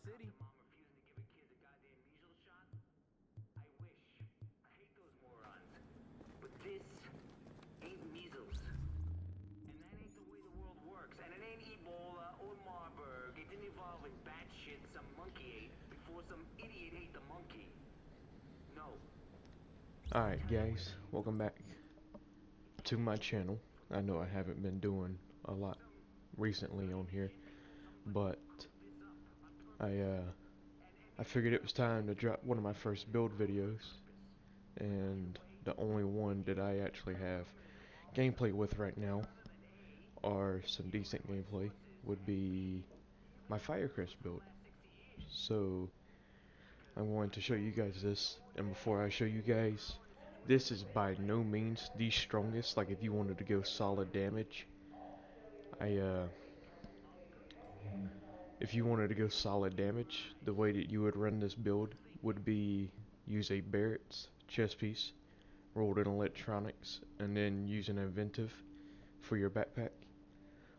city. Mom refusing to give her kids a goddamn measles shot? I wish. I hate those morons. But this ain't measles. And that ain't the way the world works. And it ain't Ebola or Marburg. It didn't evolve in bat shit some monkey ate before some idiot ate the monkey. No. Alright guys, welcome back to my channel. I know I haven't been doing a lot recently on here, but I figured it was time to drop one of my first build videos, and the only one that I actually have gameplay with right now, or some decent gameplay, would be my Firecrest build. So I'm going to show you guys this, and before I show you guys, this is by no means the strongest. Like if you wanted to go solid damage, if you wanted to go solid damage, the way that you would run this build would be use a Barrett's chest piece rolled in electronics, and then use an inventive for your backpack.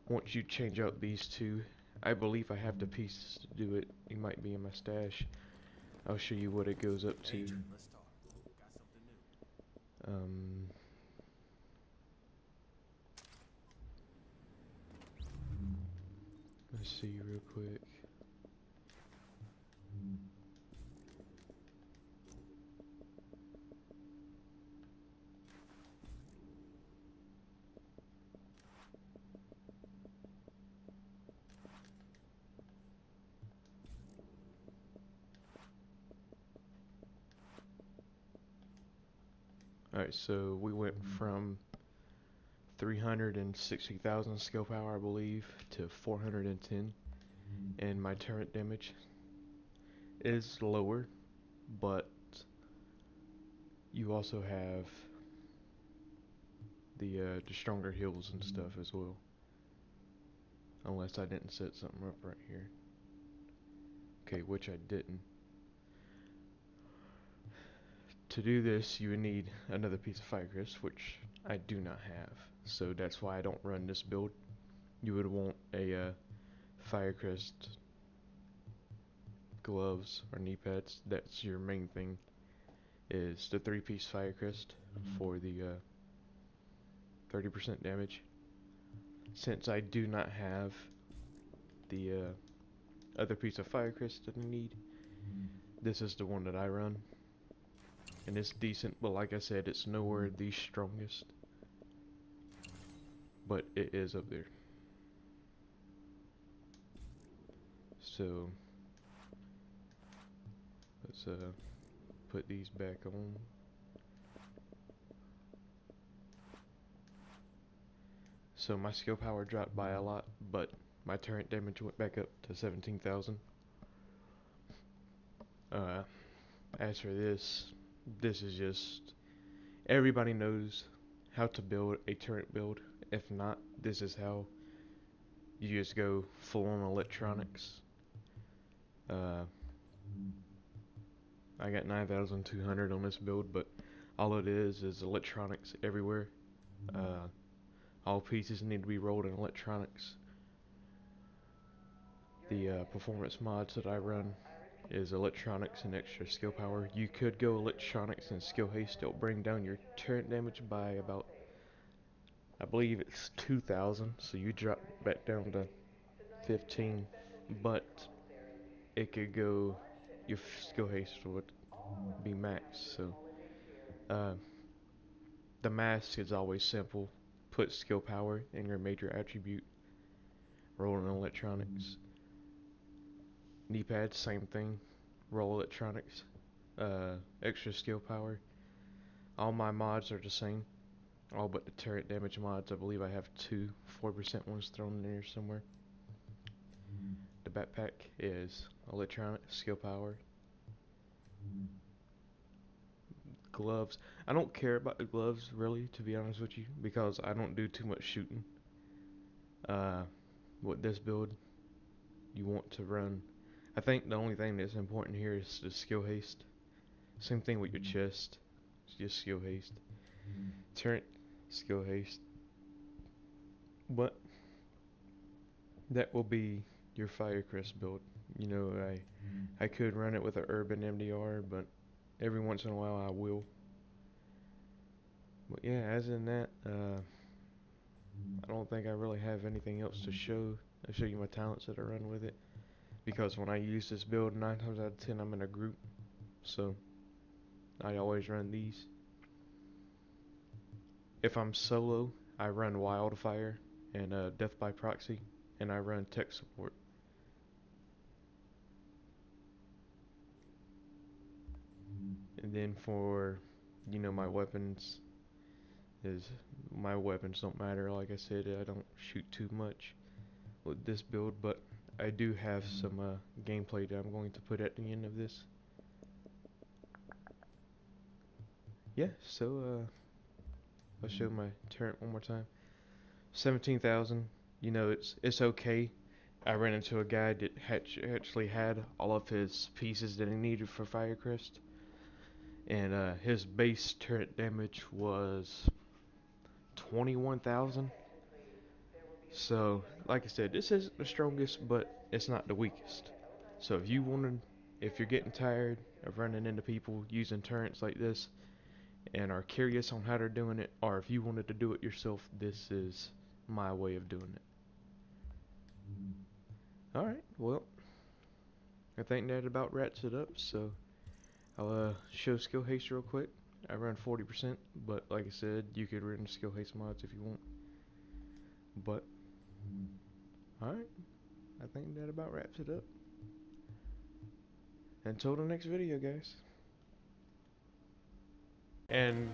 Once you change out these two, I believe I have the pieces to do it. It might be in my stash. I'll show you what it goes up to. Adrian, let's talk. Got something new. Let's see real quick. Alright, so we went from 360,000 skill power, I believe, to 410, and my turret damage is lower, but you also have the stronger heals and stuff as well. Unless I didn't set something up right here. Okay, which I didn't. To do this, you would need another piece of Firecrest, which I do not have. So that's why I don't run this build. You would want a Firecrest gloves or knee pads. That's your main thing. Is the 3-piece Firecrest for the 30% damage. Since I do not have the other piece of Firecrest that I need, this is the one that I run. And it's decent, but like I said, it's nowhere the strongest. But it is up there. So let's put these back on. So my skill power dropped by a lot, but my turret damage went back up to 17,000. As for this is just, everybody knows how to build a turret build. If not, this is how. You just go full on electronics. I got 9,200 on this build, but all it is electronics everywhere. All pieces need to be rolled in electronics. The performance mods that I run is electronics and extra skill power. You could go electronics and skill haste. It'll bring down your turret damage by about, I believe it's 2,000, so you drop back down to 15, but it could go, your skill haste would be maxed. So the mask is always simple. Put skill power in your major attribute, roll in electronics. Knee pads, same thing, roll electronics, extra skill power. All my mods are the same, all but the turret damage mods. I believe I have two 4% ones thrown in there somewhere. The backpack is electronic, skill power. Gloves, I don't care about the gloves really, to be honest with you, because I don't do too much shooting. With this build, you want to run, I think the only thing that's important here is the skill haste. Same thing with your chest, it's just skill haste. Turret, skill haste. But that will be your Firecrest build. You know, I could run it with a urban MDR, but every once in a while I will. But yeah, as in that, I don't think I really have anything else to show. I'll show you my talents that I run with it. Because when I use this build, 9 times out of 10 I'm in a group. So, I always run these. If I'm solo, I run Wildfire and Death by Proxy. And I run Tech Support. And then for, you know, my weapons don't matter. Like I said, I don't shoot too much with this build, but I do have some gameplay that I'm going to put at the end of this. Yeah, so I'll show my turret one more time. 17,000. You know, it's okay. I ran into a guy that actually had all of his pieces that he needed for Firecrest, and his base turret damage was 21,000. So, like I said, this isn't the strongest, but it's not the weakest. So if you're getting tired of running into people using turrets like this and are curious on how they're doing it, or if you wanted to do it yourself, this is my way of doing it. Alright, well, I think that about wraps it up, so I'll show skill haste real quick. I run 40%, but like I said, you could run skill haste mods if you want. But, alright, I think that about wraps it up. Until the next video, guys. And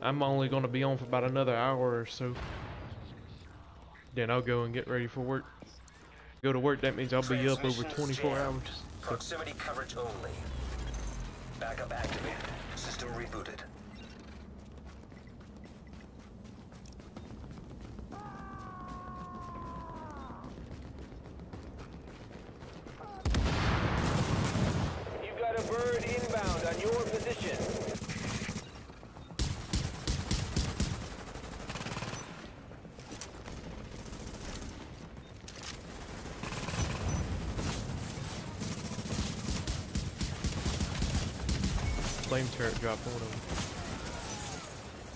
I'm only going to be on for about another hour or so. Then I'll go and get ready for work. Go to work, that means I'll be up over 24 hours. Proximity coverage only. Backup activated. System rebooted. You've got a bird inbound on your position. Flame turret dropped one of them.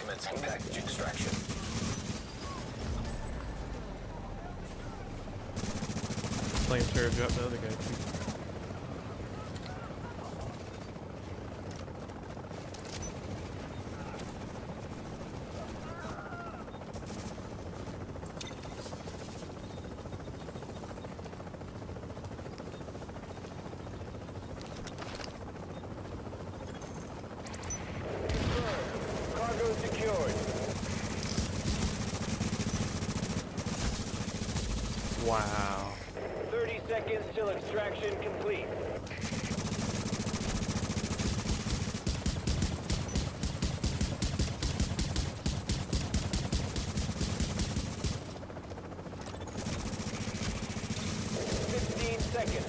Commencing package extraction. Flame turret dropped the other guy too. Cargo secured. Wow. 30 seconds till extraction complete. Seconds.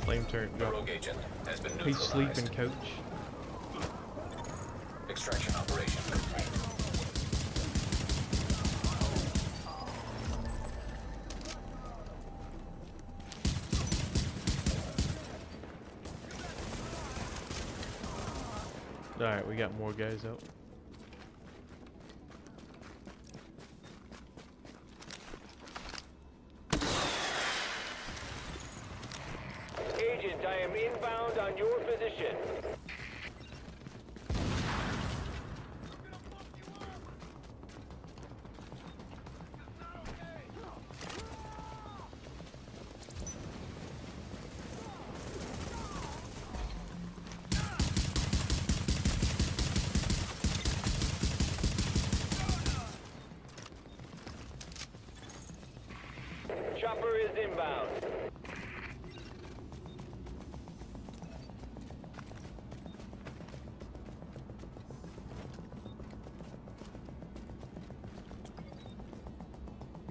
Flame turret dropped. Rogue agent has been He's neutralized. sleeping, coach. Extraction operation complete. Alright, we got more guys out. Agent, I am inbound on your position. Chopper is inbound.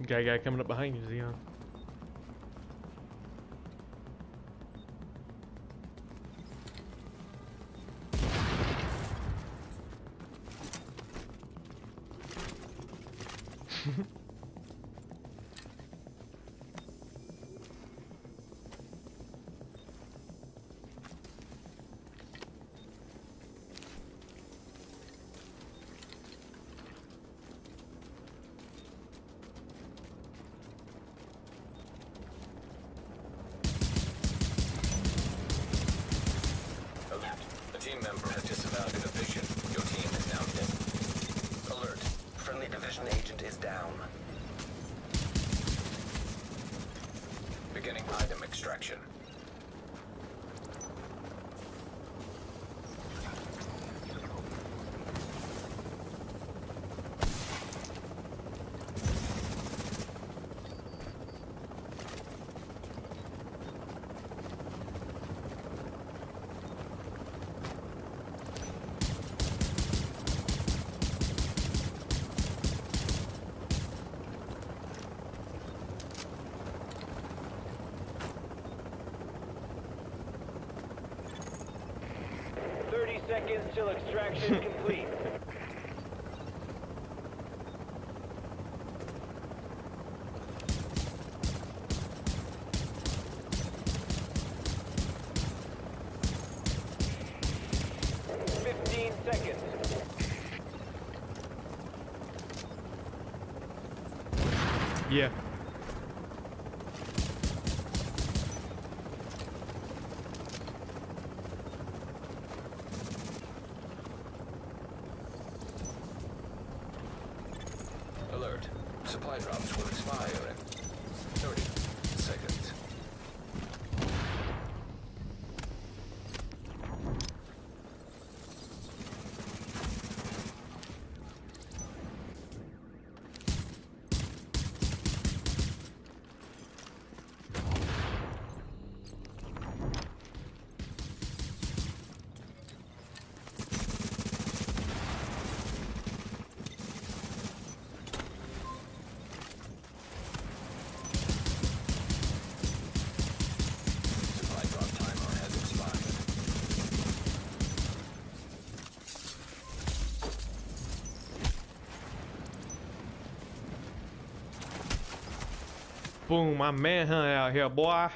Guy coming up behind you, Xeon. Alert. A team member has disavowed your division. Your team is now dead. Alert. Friendly division agent is down. Beginning item extraction. Seconds till extraction complete. Yeah. Alert. Supply drops will expire in 30 seconds. Supply drop timer has expired. Boom, my manhunt out here, boy.